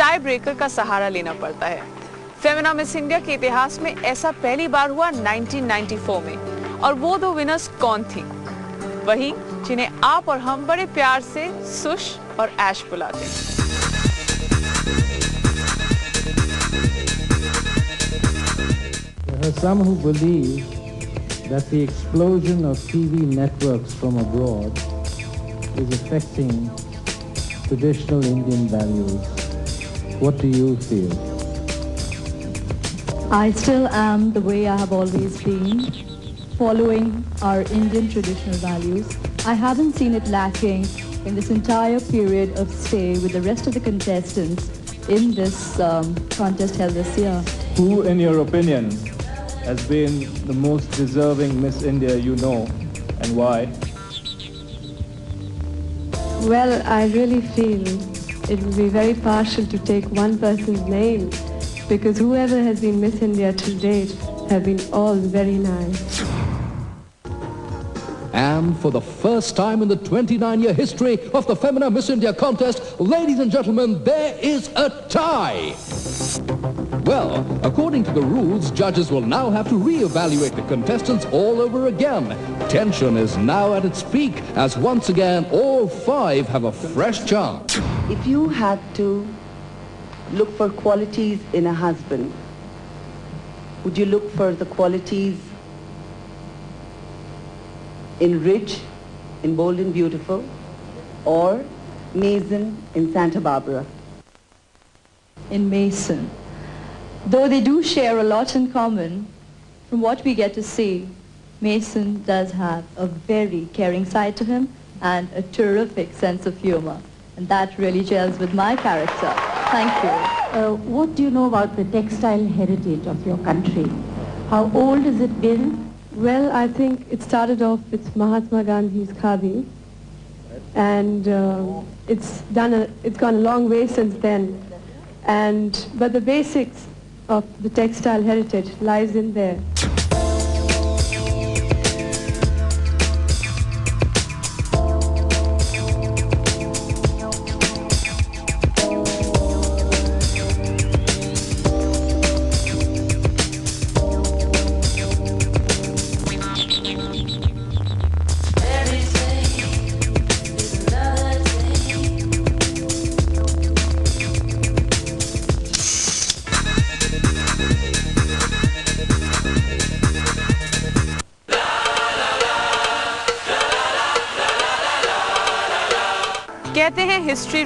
Tie breaker का सहारा लेना पड़ता है। फेमिना मिस इंडिया के इतिहास में ऐसा पहली बार हुआ 1994 में। और वो दो विनर्स कौन थी? वही जिन्हें आप और हम बड़े प्यार से सुश और ऐश बुलाते हैं। There are some who believe that the explosion of TV networks from abroad is affecting traditional Indian values. What do you feel? I still am the way I have always been, following our Indian traditional values. I haven't seen it lacking in this entire period of stay with the rest of the contestants in this contest held this year. Who, in your opinion, has been the most deserving Miss India you know, and why? Well, I really feel it would be very partial to take one person's name, because whoever has been Miss India to date have been all very nice. And for the first time in the 29-year history of the Femina Miss India contest, ladies and gentlemen, there is a tie. Well, according to the rules, judges will now have to re-evaluate the contestants all over again. Tension is now at its peak as once again all five have a fresh chance. If you had to look for qualities in a husband, would you look for the qualities in Ridge, in Bold and Beautiful, or Mason in Santa Barbara? In Mason. Though they do share a lot in common, from what we get to see, Mason does have a very caring side to him and a terrific sense of humor. And that really gels with my character. Thank you. What do you know about the textile heritage of your country? How old has it been? Well, I think it started off with Mahatma Gandhi's khadi, and it's gone a long way since then. But the basics of the textile heritage lies in there. कहते हैं history